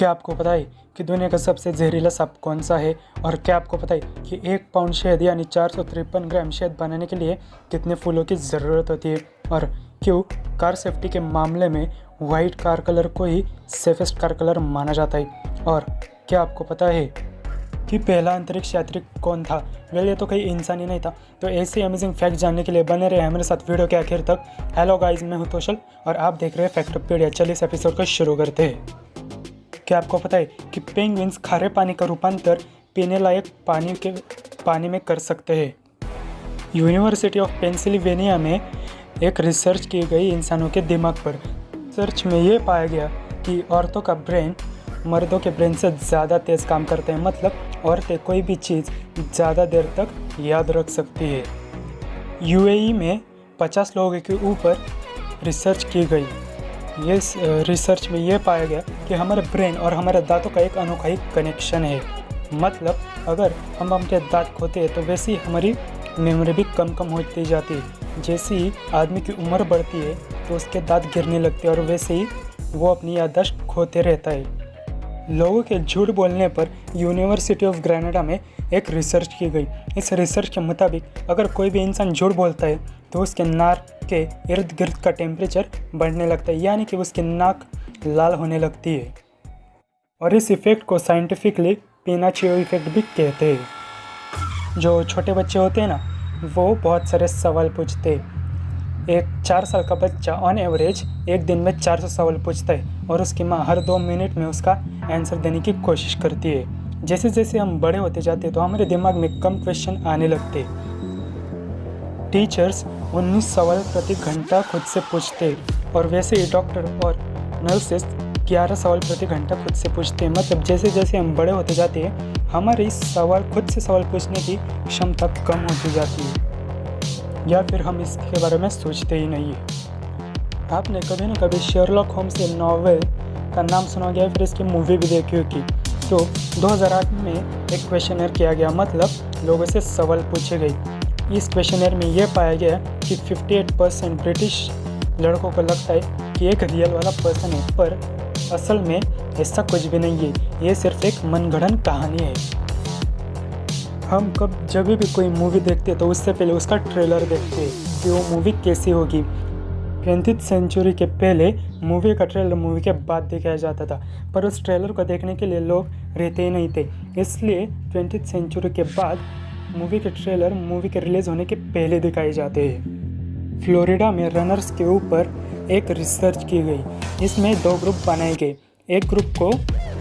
क्या आपको पता है कि दुनिया का सबसे जहरीला सांप कौन सा है? और क्या आपको पता है कि 1 पाउंड शहद यानी 453 ग्राम शहद बनाने के लिए कितने फूलों की ज़रूरत होती है? और क्यों कार सेफ्टी के मामले में वाइट कार कलर को ही सेफेस्ट कार कलर माना जाता है? और क्या आपको पता है कि पहला अंतरिक्ष यात्री कौन था? वेल, ये तो कोई इंसान ही नहीं था। तो ऐसे अमेजिंग फैक्ट जानने के लिए बने रहे हमारे साथ वीडियो के आखिर तक। हेलो गाइस, मैं हूं तोशल और आप देख रहे हैं फैक्टोपीडिया। चलिए इस एपिसोड को शुरू करते हैं। क्या आपको पता है कि पेंगुइन्स खारे पानी का रूपांतर पीने लायक पानी में कर सकते हैं? यूनिवर्सिटी ऑफ पेंसिल्वेनिया में एक रिसर्च की गई इंसानों के दिमाग पर। रिसर्च में ये पाया गया कि औरतों का ब्रेन मर्दों के ब्रेन से ज़्यादा तेज़ काम करते हैं। मतलब औरतें कोई भी चीज़ ज़्यादा देर तक याद रख सकती है। यूएई में 50 लोगों के ऊपर रिसर्च की गई। ये रिसर्च में ये पाया गया कि हमारे ब्रेन और हमारे दांतों का एक अनोखा ही कनेक्शन है। मतलब अगर हम अपने दांत खोते हैं तो वैसे ही हमारी मेमोरी भी कम होती जाती है। जैसे ही आदमी की उम्र बढ़ती है तो उसके दांत गिरने लगते हैं और वैसे ही वो अपनी याददाश्त खोते रहता है। लोगों के झूठ बोलने पर यूनिवर्सिटी ऑफ ग्रेनाडा में एक रिसर्च की गई। इस रिसर्च के मुताबिक अगर कोई भी इंसान झूठ बोलता है तो उसके नाक के इर्द गिर्द का टेम्परेचर बढ़ने लगता है, यानी कि उसकी नाक लाल होने लगती है। और इस इफ़ेक्ट को साइंटिफिकली पिनाचियो इफ़ेक्ट भी कहते हैं। जो छोटे बच्चे होते हैं ना, वो बहुत सारे सवाल पूछते हैं। एक 4 साल का बच्चा ऑन एवरेज एक दिन में 400 सवाल पूछता है और उसकी माँ हर 2 मिनट में उसका आंसर देने की कोशिश करती है। जैसे जैसे हम बड़े होते जाते हैं तो हमारे दिमाग में कम क्वेश्चन आने लगते। टीचर्स 19 सवाल प्रति घंटा खुद से पूछते और वैसे ही डॉक्टर और नर्सेस 11 सवाल प्रति घंटा खुद से पूछते हैं। मतलब जैसे जैसे हम बड़े होते जाते हैं हमारी खुद से सवाल पूछने की क्षमता कम होती जाती है, या फिर हम इसके बारे में सोचते ही नहीं है। आपने कभी ना कभी शर्लॉक होम्स के नॉवेल का नाम सुना गया, फिर इसकी मूवी भी देखी होगी। तो 2008 में एक क्वेश्चनर किया गया, मतलब लोगों से सवाल पूछे गए। इस क्वेश्चनर में यह पाया गया कि 58% ब्रिटिश लड़कों को लगता है कि एक रियल वाला पर्सन है, पर असल में ऐसा कुछ भी नहीं है। ये सिर्फ एक मनगढ़ंत कहानी है। हम जब भी कोई मूवी देखते हैं तो उससे पहले उसका ट्रेलर देखते हैं कि वो मूवी कैसी होगी। 20th सेंचुरी के पहले मूवी का ट्रेलर मूवी के बाद दिखाया जाता था, पर उस ट्रेलर को देखने के लिए लोग रहते ही नहीं थे। इसलिए 20th सेंचुरी के बाद मूवी के ट्रेलर मूवी के रिलीज़ होने के पहले दिखाए जाते हैं। फ्लोरिडा में रनर्स के ऊपर एक रिसर्च की गई। इसमें 2 ग्रुप बनाए गए। एक ग्रुप को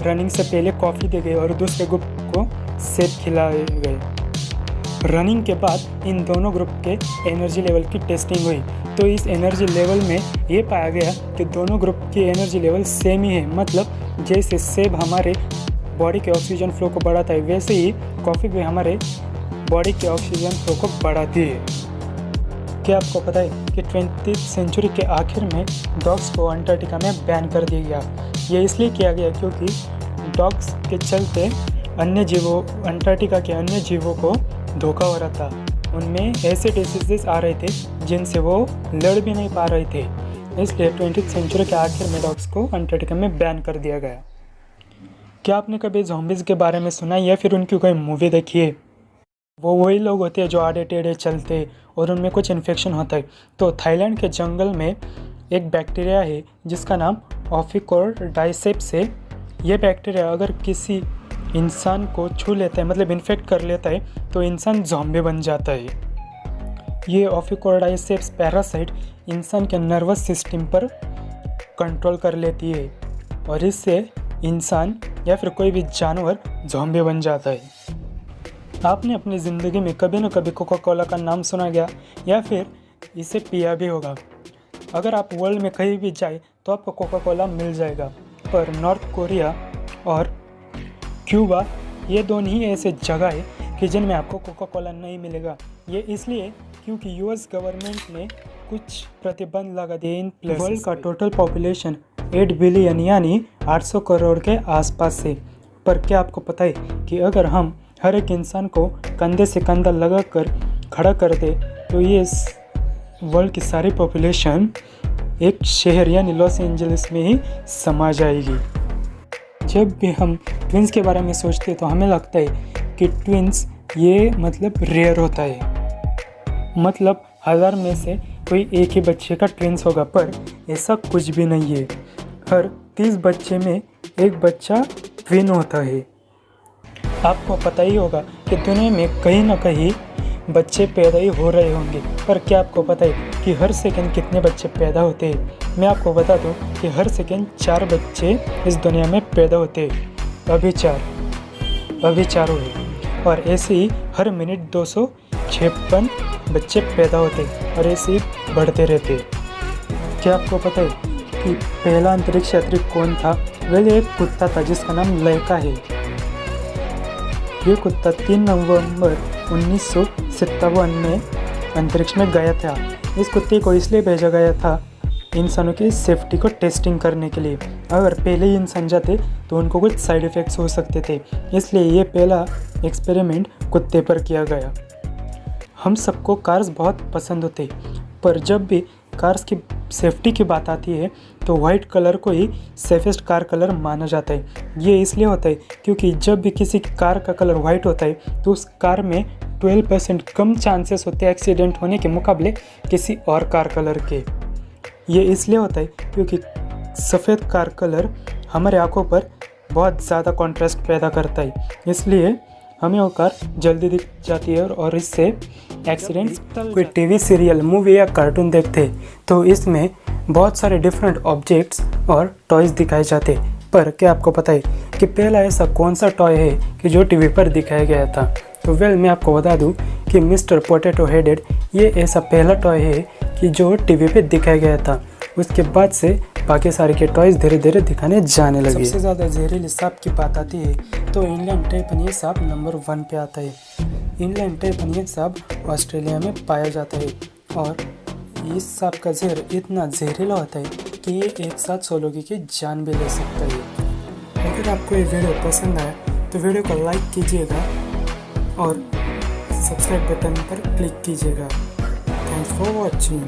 रनिंग से पहले कॉफ़ी दी गई और दूसरे ग्रुप को सेब खिलाए गए। रनिंग के बाद इन दोनों ग्रुप के एनर्जी लेवल की टेस्टिंग हुई। तो इस एनर्जी लेवल में ये पाया गया कि दोनों ग्रुप की एनर्जी लेवल सेम ही है। मतलब जैसे सेब हमारे बॉडी के ऑक्सीजन फ्लो को बढ़ाता है, वैसे ही कॉफ़ी भी हमारे बॉडी के ऑक्सीजन फ्लो को बढ़ाती है। क्या आपको पता है कि 20th सेंचुरी के आखिर में डॉग्स को अंटार्कटिका में बैन कर दिया गया? ये इसलिए किया गया क्योंकि डॉग्स के चलते अंटार्कटिका के अन्य जीवों को धोखा हो रहा था। उनमें ऐसे डिसीजेस आ रहे थे जिनसे वो लड़ भी नहीं पा रहे थे। इसलिए 20th सेंचुरी के आखिर में डॉग्स को अंटार्कटिका में बैन कर दिया गया। क्या आपने कभी ज़ॉम्बीज़ के बारे में सुना या फिर उनकी कोई मूवी देखी है? वो वही लोग होते हैं जो आड़े टेढ़े चलते और उनमें कुछ इन्फेक्शन होता है। तो थाईलैंड के जंगल में एक बैक्टीरिया है जिसका नाम ऑफिकोर्डाइसेप्स है। ये बैक्टीरिया अगर किसी इंसान को छू लेता है, मतलब इन्फेक्ट कर लेता है, तो इंसान ज़ॉम्बी बन जाता है। ये ऑफिकोर्डाइसेप्स पैरासाइट इंसान के नर्वस सिस्टम पर कंट्रोल कर लेती है और इससे इंसान या फिर कोई भी जानवर ज़ॉम्बी बन जाता है। आपने अपनी ज़िंदगी में कभी न कभी कोका कोला का नाम सुना गया या फिर इसे पिया भी होगा। अगर आप वर्ल्ड में कहीं भी जाए तो आपको कोका कोला मिल जाएगा, पर नॉर्थ कोरिया और क्यूबा ये दोनों ही ऐसे जगह है कि जिनमें आपको कोका कोला नहीं मिलेगा। ये इसलिए क्योंकि यूएस गवर्नमेंट ने कुछ प्रतिबंध लगा दिए इन प्लेसेस। वर्ल्ड का टोटल पॉपुलेशन 8 बिलियन यानी 800 करोड़ के आसपास है। पर क्या आपको पता है कि अगर हम हर एक इंसान को कंधे से कंधा लगाकर खड़ा कर दे तो ये वर्ल्ड की सारी पॉपुलेशन एक शहर यानी लॉस एंजलिस में ही समा जाएगी। जब भी हम ट्विंस के बारे में सोचते तो हमें लगता है कि ट्विंस ये मतलब रेयर होता है, मतलब 1000 में से कोई एक ही बच्चे का ट्विंस होगा, पर ऐसा कुछ भी नहीं है। हर 30 बच्चे में एक बच्चा ट्विन होता है। आपको पता ही होगा कि दुनिया में कहीं ना कहीं बच्चे पैदा ही हो रहे होंगे, पर क्या आपको पता है कि हर सेकंड कितने बच्चे पैदा होते हैं? मैं आपको बता दूं कि हर सेकंड 4 बच्चे इस दुनिया में पैदा होते हैं। अभी 4 हुए, और ऐसे ही हर मिनट 256 बच्चे पैदा होते और ऐसे ही बढ़ते रहते। क्या आपको पता है कि पहला अंतरिक्ष यात्री कौन था? वह एक कुत्ता था जिसका नाम लैका है। ये कुत्ता 3 नवंबर 1957 में अंतरिक्ष में गया था। इस कुत्ते को इसलिए भेजा गया था इंसानों की सेफ्टी को टेस्टिंग करने के लिए। अगर पहले ही इंसान जाते तो उनको कुछ साइड इफ़ेक्ट्स हो सकते थे, इसलिए ये पहला एक्सपेरिमेंट कुत्ते पर किया गया। हम सबको कार्स बहुत पसंद होते, पर जब भी कार्स की सेफ्टी की बात आती है तो वाइट कलर को ही सेफेस्ट कार कलर माना जाता है। ये इसलिए होता है क्योंकि जब भी किसी कार का कलर वाइट होता है तो उस कार में 12% कम चांसेस होते हैं एक्सीडेंट होने के मुकाबले किसी और कार कलर के। ये इसलिए होता है क्योंकि सफ़ेद कार कलर हमारे आँखों पर बहुत ज़्यादा कॉन्ट्रास्ट पैदा करता है, इसलिए हमें वो कार जल्दी दिख जाती है और इससे एक्सीडेंट्स। कोई टीवी सीरियल, मूवी या कार्टून देखते तो इसमें बहुत सारे डिफरेंट ऑब्जेक्ट्स और टॉयज़ दिखाए जाते, पर क्या आपको पता है कि पहला ऐसा कौन सा टॉय है कि जो टीवी पर दिखाया गया था? तो मैं आपको बता दूं कि मिस्टर पोटैटो हेडेड ये ऐसा पहला टॉय है कि जो टीवी पे दिखाया गया था। उसके बाद से बाकी सारे के टॉयज़ धीरे धीरे दिखाने जाने लगे। सबसे ज़्यादा जहरीले सांप की बात आती है तो इंग्लैंड टाइपनिया सांप नंबर 1 पे आता है। इंग्लैंड टाइपनिया सांप ऑस्ट्रेलिया में पाया जाता है और इस सांप का जहर इतना जहरीला होता है कि ये एक साथ 100 लोगों की जान भी ले सकता है। अगर आपको ये वीडियो पसंद आया तो वीडियो को लाइक कीजिएगा और सब्सक्राइब बटन पर क्लिक कीजिएगा। Thanks for watching.